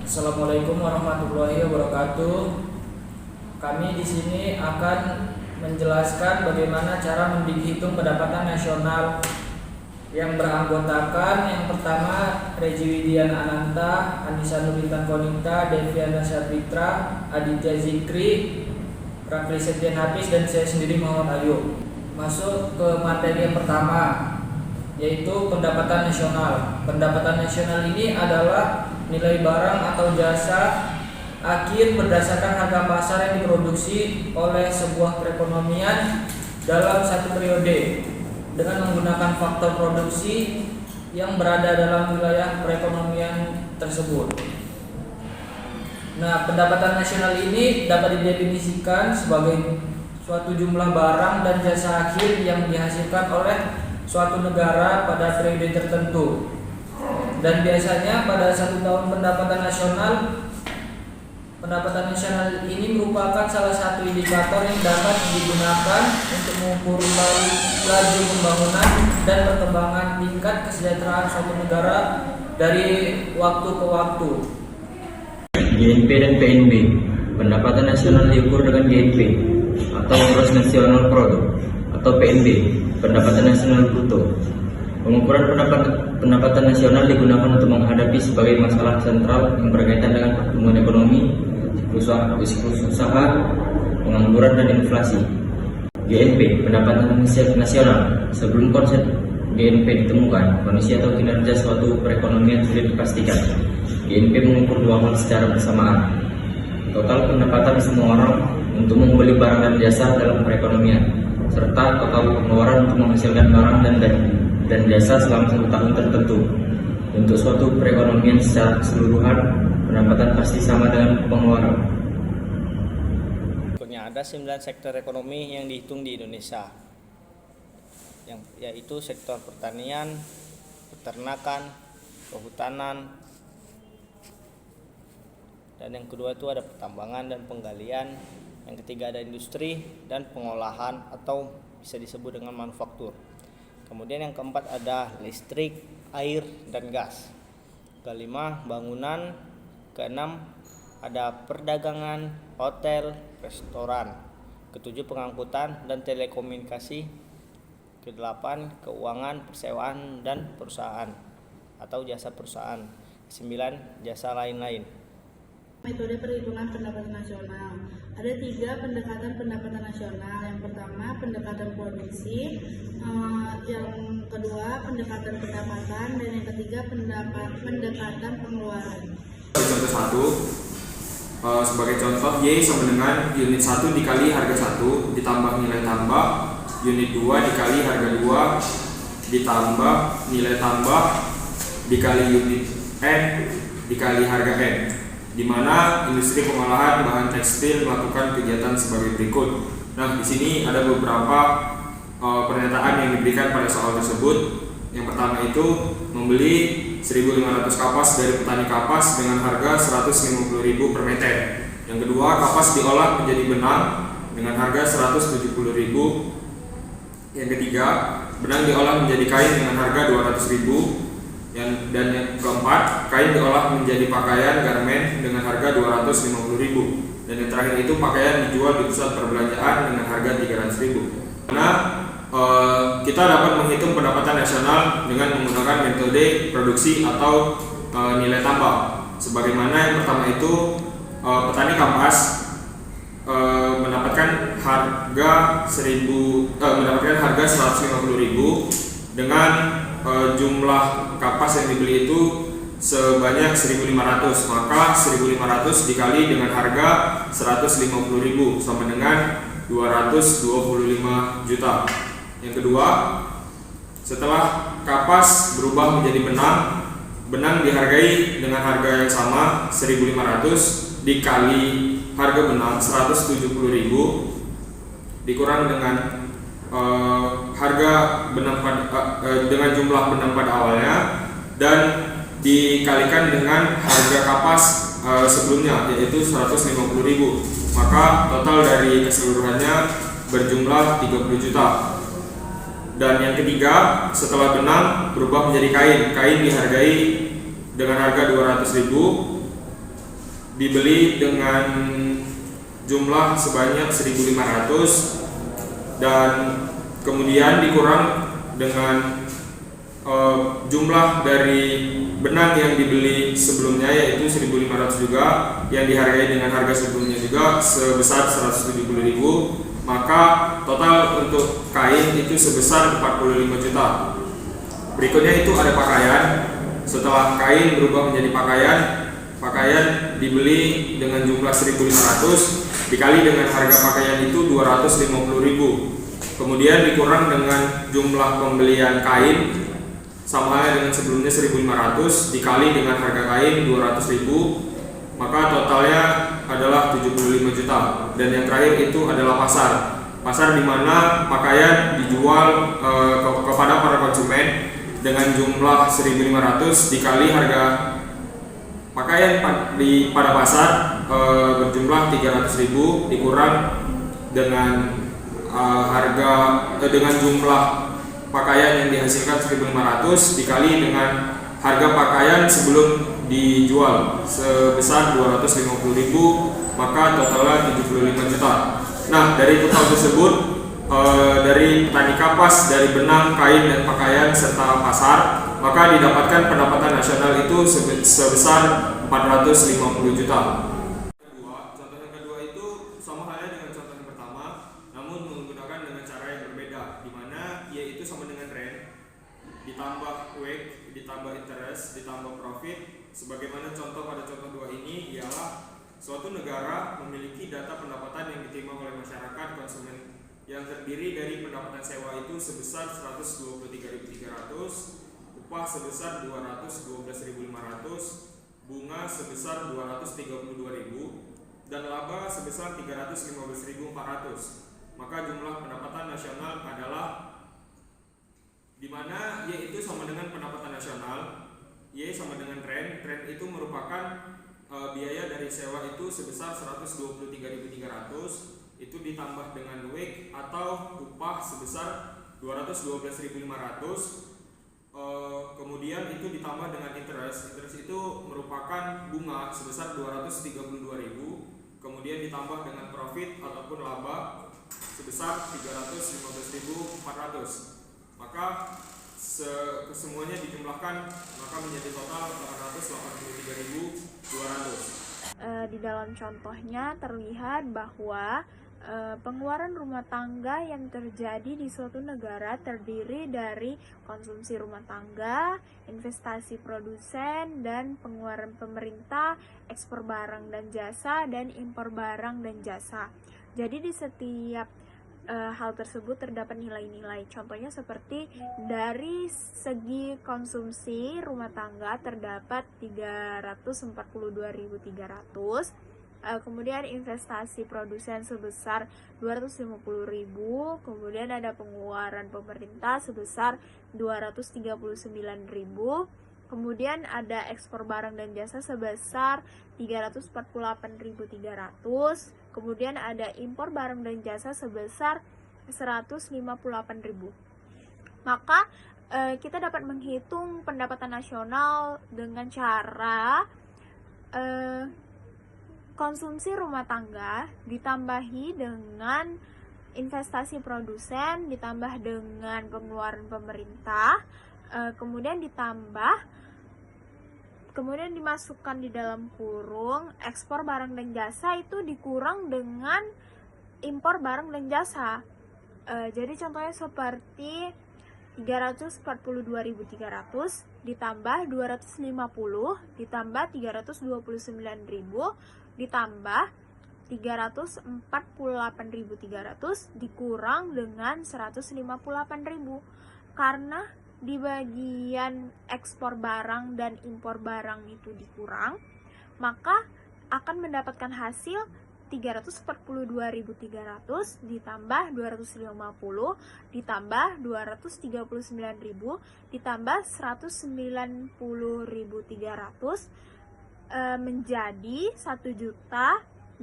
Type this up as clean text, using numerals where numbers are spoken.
Assalamualaikum warahmatullahi wabarakatuh. Kami di sini akan menjelaskan bagaimana cara menghitung pendapatan nasional yang beranggotakan yang pertama Reji Widian Ananta, Anissa Nurintan Konita, Deviana Syarpitra, Aditya Zikri, Rafli Septian Hafiz, dan saya sendiri Muhammad Ayu. Masuk ke materi yang pertama, yaitu pendapatan nasional. Pendapatan nasional ini adalah nilai barang atau jasa akhir berdasarkan harga pasar yang diproduksi oleh sebuah perekonomian dalam satu periode dengan menggunakan faktor produksi yang berada dalam wilayah perekonomian tersebut. Nah, pendapatan nasional ini dapat didefinisikan sebagai suatu jumlah barang dan jasa akhir yang dihasilkan oleh suatu negara pada periode tertentu. Dan biasanya pada satu tahun pendapatan nasional ini merupakan salah satu indikator yang dapat digunakan untuk mengukur laju pembangunan dan perkembangan tingkat kesejahteraan suatu negara dari waktu ke waktu. GNP dan PNB. Pendapatan nasional diukur dengan GNP atau Gross National Product, atau PNB, pendapatan nasional bruto. Pengukuran pendapatan nasional digunakan untuk menghadapi sebagai masalah sentral yang berkaitan dengan pertumbuhan ekonomi, siklus usaha, pengangguran, dan inflasi. GNP, pendapatan nasional. Sebelum konsep GNP ditemukan, kondisi atau kinerja suatu perekonomian sulit dipastikan. GNP mengukur dua hal secara bersamaan: total pendapatan semua orang untuk membeli barang dan jasa dalam perekonomian, serta total pengeluaran untuk menghasilkan barang dan jasa selama satu tahun tertentu. Untuk suatu perekonomian secara keseluruhan, pendapatan pasti sama dengan pengeluaran. Berikutnya ada 9 sektor ekonomi yang dihitung di Indonesia, yaitu sektor pertanian, peternakan, kehutanan, dan yang kedua itu ada pertambangan dan penggalian. Yang ketiga ada industri dan pengolahan atau bisa disebut dengan manufaktur. Kemudian yang keempat ada listrik, air, dan gas. Kelima bangunan. Keenam ada perdagangan, hotel, restoran. Ketujuh pengangkutan dan telekomunikasi. Kedelapan keuangan, persewaan, dan perusahaan atau jasa perusahaan. Kesembilan jasa lain-lain. Metode perhitungan pendapatan nasional. Ada 3 pendekatan pendapatan nasional. Yang pertama pendekatan produksi, yang kedua pendekatan pendapatan, dan yang ketiga pendekatan pengeluaran. Contoh 1, sebagai contoh Y sama dengan unit 1 dikali harga 1 ditambah nilai tambah, unit 2 dikali harga 2 ditambah nilai tambah dikali unit N dikali harga N, di mana industri pengolahan bahan tekstil melakukan kegiatan sebagai berikut. Nah, di sini ada beberapa pernyataan yang diberikan pada soal tersebut. Yang pertama itu membeli 1.500 kapas dari petani kapas dengan harga 150.000 per meter. Yang kedua, kapas diolah menjadi benang dengan harga 170.000. Yang ketiga, benang diolah menjadi kain dengan harga 200.000. Dan yang keempat, kain diolah menjadi pakaian garmen dengan harga 250.000. Dan yang terakhir itu pakaian dijual di pusat perbelanjaan dengan harga 300.000. Nah, kita dapat menghitung pendapatan nasional dengan menggunakan metode produksi atau nilai tambah. Sebagaimana yang pertama itu, petani kapas mendapatkan harga 150.000 dengan jumlah kapas yang dibeli itu sebanyak 1.500, maka 1.500 dikali dengan harga 150.000 sama dengan 225 juta. Yang kedua, setelah kapas berubah menjadi benang dihargai dengan harga yang sama 1.500 dikali harga benang 170.000 dikurang dengan harga benang dengan jumlah benang pada awalnya dan dikalikan dengan harga kapas sebelumnya, yaitu 150.000, maka total dari keseluruhannya berjumlah 30 juta. Dan yang ketiga, setelah benang berubah menjadi kain dihargai dengan harga 200.000 dibeli dengan jumlah sebanyak 1.500 dan kemudian dikurang dengan jumlah dari benang yang dibeli sebelumnya yaitu 1.500 juga, yang dihargai dengan harga sebelumnya juga sebesar 170.000, maka total untuk kain itu sebesar 45 juta. Berikutnya itu ada pakaian. Setelah kain berubah menjadi pakaian dibeli dengan jumlah 1.500 dikali dengan harga pakaian itu 250.000. Kemudian dikurang dengan jumlah pembelian kain sama halnya dengan sebelumnya 1.500 dikali dengan harga kain 200.000, maka totalnya adalah 75 juta. Dan yang terakhir itu adalah pasar di mana pakaian dijual kepada para konsumen dengan jumlah 1.500 dikali harga pakaian pada pasar berjumlah 300.000 dikurang dengan dengan jumlah pakaian yang dihasilkan 1.500 dikali dengan harga pakaian sebelum dijual sebesar 250.000, maka totalnya 75 juta. Nah, dari total tersebut dari petani kapas, dari benang, kain dan pakaian serta pasar, maka didapatkan pendapatan nasional itu sebesar 450 juta. Contoh yang kedua itu sama halnya dengan contoh yang pertama, namun menggunakan dengan cara yang berbeda, di mana yaitu sama dengan rent ditambah WACC ditambah interest ditambah profit. Sebagaimana contoh pada contoh dua ini ialah suatu negara memiliki data pendapatan yang diterima oleh masyarakat konsumen yang terdiri dari pendapatan sewa itu sebesar 123.300, upah sebesar 212.500, bunga sebesar 232.000 dan laba sebesar 315.400. Maka jumlah pendapatan nasional adalah, di mana Y itu sama dengan pendapatan nasional, Y sama dengan rent itu merupakan biaya dari sewa itu sebesar 123.300, itu ditambah dengan WACC atau upah sebesar 212.500. Kemudian itu ditambah dengan interest itu merupakan bunga sebesar 232.000, kemudian ditambah dengan profit ataupun laba sebesar 315.400. Maka kesemuanya dijumlahkan maka menjadi total 883.200. Di dalam contohnya terlihat bahwa pengeluaran rumah tangga yang terjadi di suatu negara terdiri dari konsumsi rumah tangga, investasi produsen, dan pengeluaran pemerintah, ekspor barang dan jasa, dan impor barang dan jasa. Jadi di setiap hal tersebut terdapat nilai-nilai. Contohnya seperti dari segi konsumsi rumah tangga terdapat 342.300. Kemudian investasi produsen sebesar 250.000, kemudian ada pengeluaran pemerintah sebesar 239.000, kemudian ada ekspor barang dan jasa sebesar 348.300, kemudian ada impor barang dan jasa sebesar 158.000. Maka kita dapat menghitung pendapatan nasional dengan cara konsumsi rumah tangga ditambahi dengan investasi produsen ditambah dengan pengeluaran pemerintah, kemudian dimasukkan di dalam kurung ekspor barang dan jasa itu dikurang dengan impor barang dan jasa. Jadi contohnya seperti 342.300 ditambah 250 ditambah 329.000 ditambah 348.300 dikurang dengan 158.000. Karena di bagian ekspor barang dan impor barang itu dikurang, maka akan mendapatkan hasil 342.300 ditambah 250 ditambah 239.000 ditambah 190.300 menjadi 1.021.600.